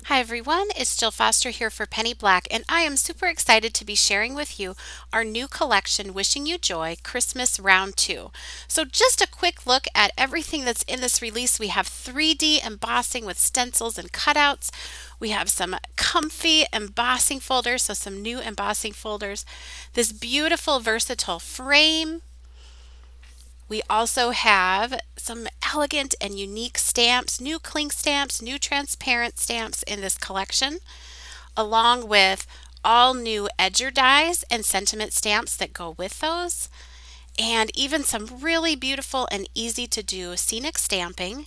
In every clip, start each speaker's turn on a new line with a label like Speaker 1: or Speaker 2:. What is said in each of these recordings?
Speaker 1: Hi everyone, it's Jill Foster here for Penny Black, and I am super excited to be sharing with you our new collection, Wishing You Joy Christmas Round 2. So, just a quick look at everything that's in this release. We have 3D embossing with stencils and cutouts. We have some comfy embossing folders, so some new embossing folders. This beautiful versatile frame. We also have some elegant and unique stamps, new cling stamps, new transparent stamps in this collection, along with all new edger dies and sentiment stamps that go with those, and even some really beautiful and easy to do scenic stamping.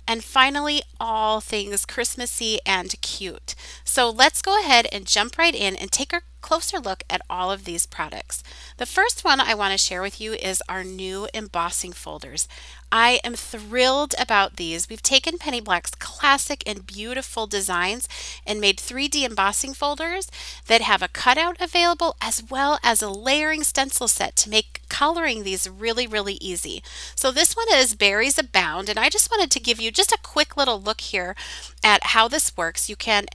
Speaker 1: And finally, all things Christmassy and cute. So let's go ahead and jump right in and take a closer look at all of these products. The first one I want to share with you is our new embossing folders. I am thrilled about these. We've taken Penny Black's classic and beautiful designs and made 3D embossing folders that have a cutout available as well as a layering stencil set to make coloring these really, really easy. So this one is Berries Abound, and I just wanted to give you just a quick little look here at how this works. You can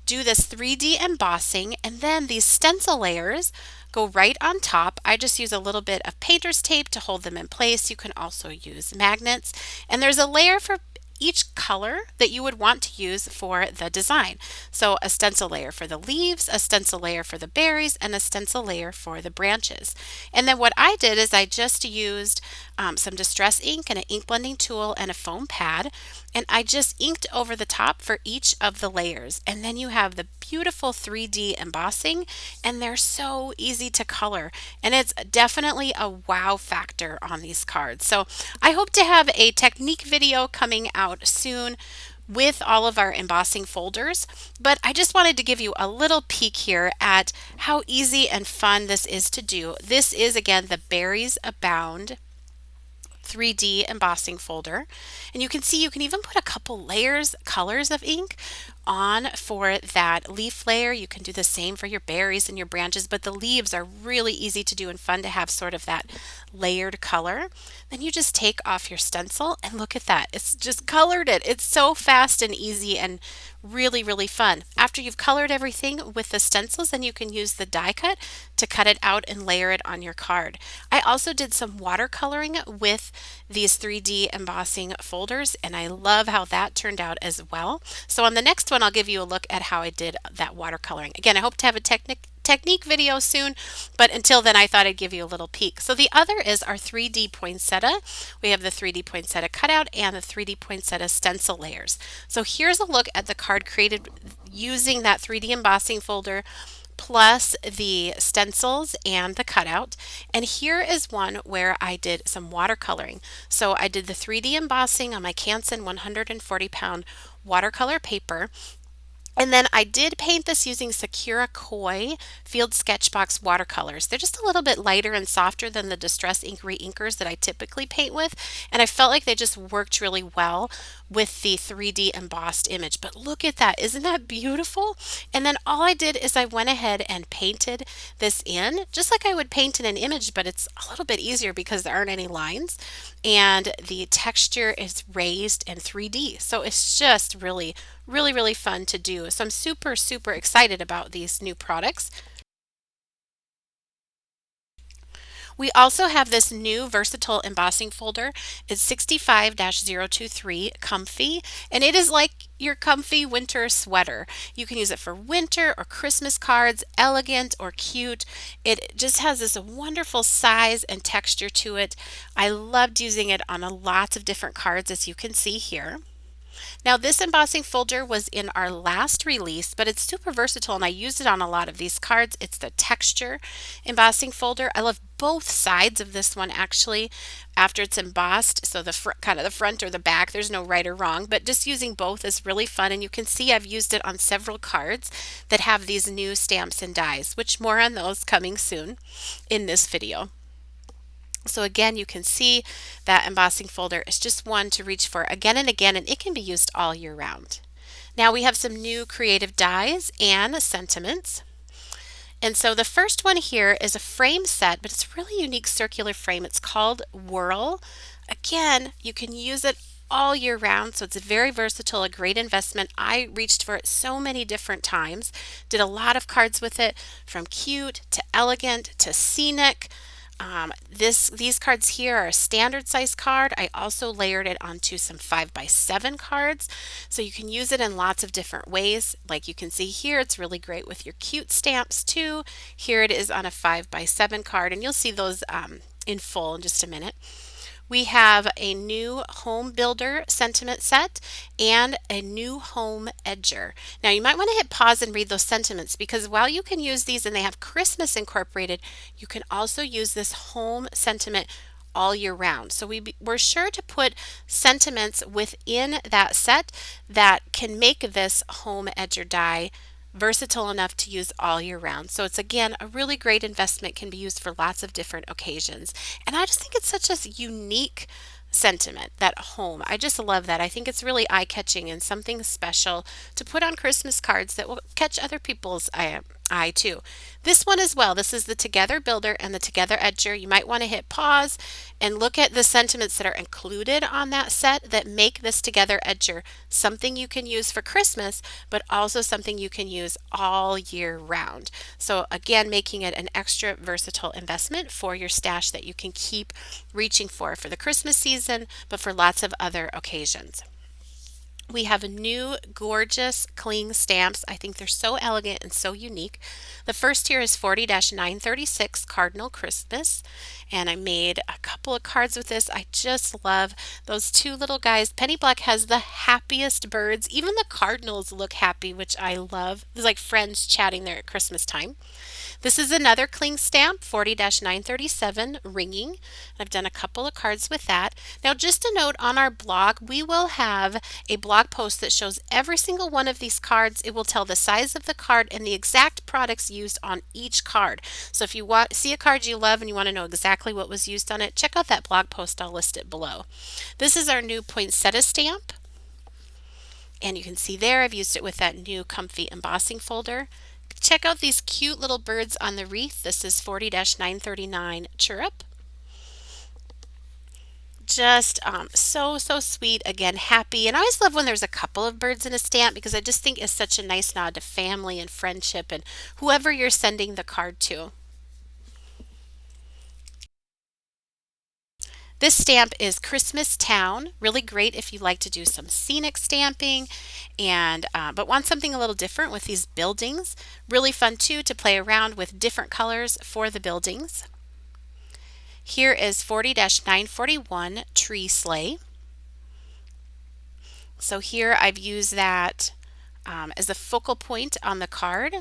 Speaker 1: do this 3D embossing, and then these stencil layers go right on top. I just use a little bit of painter's tape to hold them in place. You can also use magnets, and there's a layer for each color that you would want to use for the design. So a stencil layer for the leaves, a stencil layer for the berries, and a stencil layer for the branches. And then what I did is I just used some distress ink and an ink blending tool and a foam pad, and I just inked over the top for each of the layers. And then you have the beautiful 3D embossing, and they're so easy to color, and it's definitely a wow factor on these cards. So I hope to have a technique video coming out soon with all of our embossing folders, but I just wanted to give you a little peek here at how easy and fun this is to do. This is again the Berries Abound 3D embossing folder, and you can see you can even put a couple colors of ink on for that leaf layer. You can do the same for your berries and your branches, but the leaves are really easy to do and fun to have sort of that layered color. Then you just take off your stencil and look at that. It's just colored it. It's so fast and easy and really, really fun. After you've colored everything with the stencils, then you can use the die cut to cut it out and layer it on your card. I also did some watercoloring with these 3D embossing folders, and I love how that turned out as well. So on the next one, I'll give you a look at how I did that watercoloring. Again, I hope to have a technique video soon, but until then I thought I'd give you a little peek. So the other is our 3D poinsettia. We have the 3D poinsettia cutout and the 3D poinsettia stencil layers. So here's a look at the card created using that 3D embossing folder plus the stencils and the cutout. And here is one where I did some watercoloring. So I did the 3D embossing on my Canson 140-pound watercolor paper. And then I did paint this using Sakura Koi Field Sketchbox watercolors. They're just a little bit lighter and softer than the Distress Ink reinkers that I typically paint with, and I felt like they just worked really well with the 3D embossed image. But look at that, isn't that beautiful? And then all I did is I went ahead and painted this in, just like I would paint in an image, but it's a little bit easier because there aren't any lines, and the texture is raised in 3D. So it's just really, really, really fun to do. So I'm super, super excited about these new products. We also have this new versatile embossing folder. It's 65-023 Comfy, and it is like your comfy winter sweater. You can use it for winter or Christmas cards, elegant or cute. It just has this wonderful size and texture to it. I loved using it on lots of different cards, as you can see here. Now this embossing folder was in our last release, but it's super versatile and I used it on a lot of these cards. It's the texture embossing folder. I love both sides of this one actually after it's embossed. So the kind of the front or the back, there's no right or wrong, but just using both is really fun. And you can see I've used it on several cards that have these new stamps and dies, which more on those coming soon in this video. So again, you can see that embossing folder is just one to reach for again and again, and it can be used all year round. Now we have some new creative dies and sentiments. And so the first one here is a frame set, but it's a really unique circular frame. It's called Whirl. Again, you can use it all year round, so it's very versatile, a great investment. I reached for it so many different times, did a lot of cards with it, from cute to elegant to scenic. These cards here are a standard size card. I also layered it onto some 5x7 cards, so you can use it in lots of different ways. Like you can see here, it's really great with your cute stamps too. Here it is on a 5x7 card, and you'll see those in full in just a minute. We have a new home builder sentiment set and a new home edger. Now you might want to hit pause and read those sentiments, because while you can use these and they have Christmas incorporated, you can also use this home sentiment all year round. So we're sure to put sentiments within that set that can make this home edger die versatile enough to use all year round. So it's again a really great investment, can be used for lots of different occasions. And I just think it's such a unique sentiment, that home. I just love that. I think it's really eye-catching and something special to put on Christmas cards that will catch other people's eye too. This one as well. This is the Together Builder and the Together Edger. You might want to hit pause and look at the sentiments that are included on that set that make this Together Edger something you can use for Christmas, but also something you can use all year round. So again, making it an extra versatile investment for your stash that you can keep reaching for the Christmas season, but for lots of other occasions. We have new gorgeous cling stamps. I think they're so elegant and so unique. The first here is 40-936 Cardinal Christmas, and I made a couple of cards with this. I just love those two little guys. Penny Black has the happiest birds. Even the cardinals look happy, which I love. It's like friends chatting there at Christmas time. This is another cling stamp, 40-937 Ringing. I've done a couple of cards with that. Now, just a note, on our blog, we will have a blog post that shows every single one of these cards. It will tell the size of the card and the exact products used on each card. So if you see a card you love and you want to know exactly what was used on it, check out that blog post. I'll list it below. This is our new Poinsettia stamp. And you can see there I've used it with that new comfy embossing folder. Check out these cute little birds on the wreath. This is 40-939 Chirrup. Just so sweet. Again, happy. And I always love when there's a couple of birds in a stamp, because I just think it's such a nice nod to family and friendship and whoever you're sending the card to. This stamp is Christmas Town. Really great if you like to do some scenic stamping and but want something a little different with these buildings. Really fun too to play around with different colors for the buildings. Here is 40-941 Tree Sleigh. So here I've used that as a focal point on the card.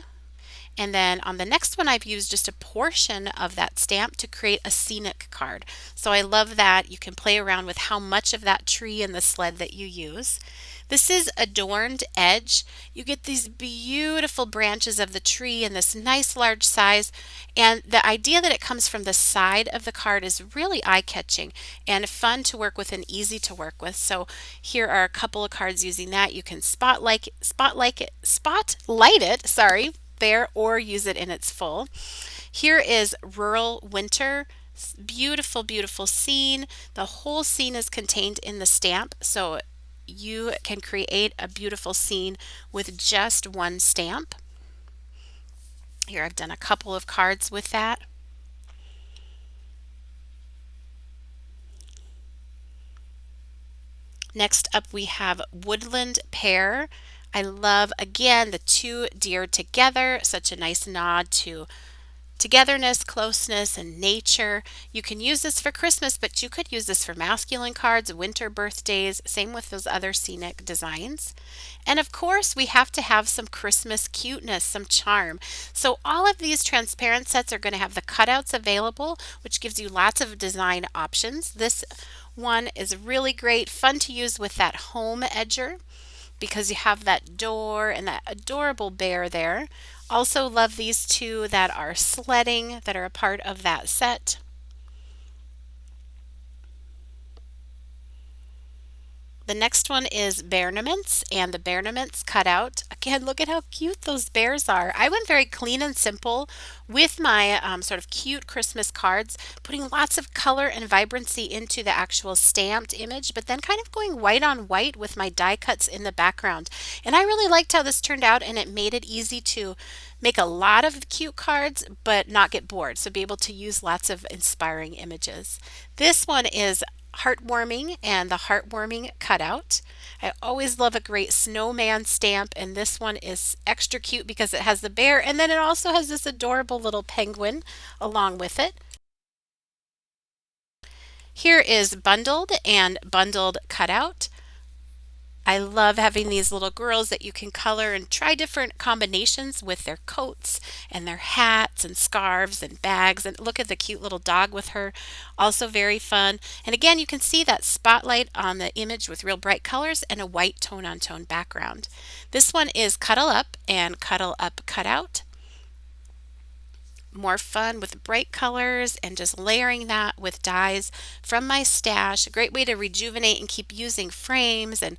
Speaker 1: And then on the next one, I've used just a portion of that stamp to create a scenic card. So I love that. You can play around with how much of that tree and the sled that you use. This is Adorned Edge. You get these beautiful branches of the tree in this nice large size. And the idea that it comes from the side of the card is really eye-catching and fun to work with and easy to work with. So here are a couple of cards using that. You can spotlight it, sorry, there, or use it in its full. Here is Rural Winter. Beautiful, beautiful scene. The whole scene is contained in the stamp, so you can create a beautiful scene with just one stamp. Here I've done a couple of cards with that. Next up we have Woodland Pear. I love, again, the two deer together, such a nice nod to togetherness, closeness, and nature. You can use this for Christmas, but you could use this for masculine cards, winter birthdays, same with those other scenic designs. And of course, we have to have some Christmas cuteness, some charm. So all of these transparent sets are going to have the cutouts available, which gives you lots of design options. This one is really great, fun to use with that home edger, because you have that door and that adorable bear there. Also love these two that are sledding, that are a part of that set. The next one is Bearnaments, and the Bearnaments cut out. Again, look at how cute those bears are. I went very clean and simple with my sort of cute Christmas cards, putting lots of color and vibrancy into the actual stamped image, but then kind of going white on white with my die cuts in the background. And I really liked how this turned out, and it made it easy to make a lot of cute cards, but not get bored. So be able to use lots of inspiring images. This one is heartwarming and the heartwarming cutout. I always love a great snowman stamp, and this one is extra cute because it has the bear and then it also has this adorable little penguin along with it. Here is bundled and bundled cutout. I love having these little girls that you can color and try different combinations with their coats and their hats and scarves and bags. And look at the cute little dog with her. Also very fun. And again, you can see that spotlight on the image with real bright colors and a white tone on tone background. This one is Cuddle Up and Cuddle Up Cutout. More fun with bright colors and just layering that with dies from my stash. A great way to rejuvenate and keep using frames and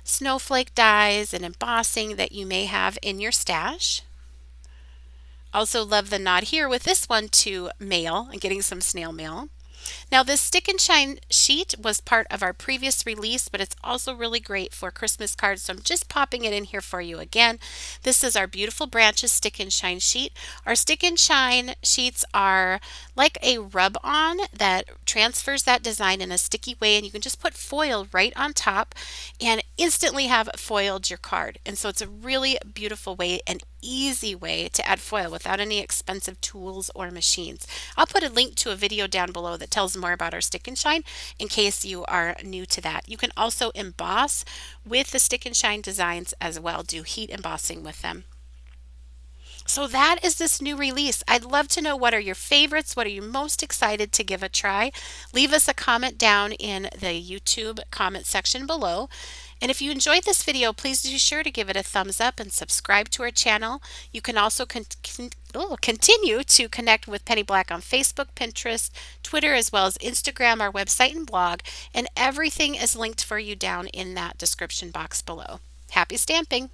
Speaker 1: snowflake dies and embossing that you may have in your stash. Also love the nod here with this one to mail and getting some snail mail. Now this stick and shine sheet was part of our previous release, but it's also really great for Christmas cards, so I'm just popping it in here for you again. This is our Beautiful Branches stick and shine sheet. Our stick and shine sheets are like a rub-on that transfers that design in a sticky way, and you can just put foil right on top and instantly have foiled your card. And so it's a really beautiful way and easy way to add foil without any expensive tools or machines. I'll put a link to a video down below that tells more about our stick and shine in case you are new to that. You can also emboss with the stick and shine designs as well, do heat embossing with them. So that is this new release. I'd love to know, what are your favorites? What are you most excited to give a try? Leave us a comment down in the YouTube comment section below. And if you enjoyed this video, please be sure to give it a thumbs up and subscribe to our channel. You can also continue to connect with Penny Black on Facebook, Pinterest, Twitter, as well as Instagram, our website and blog. And everything is linked for you down in that description box below. Happy stamping!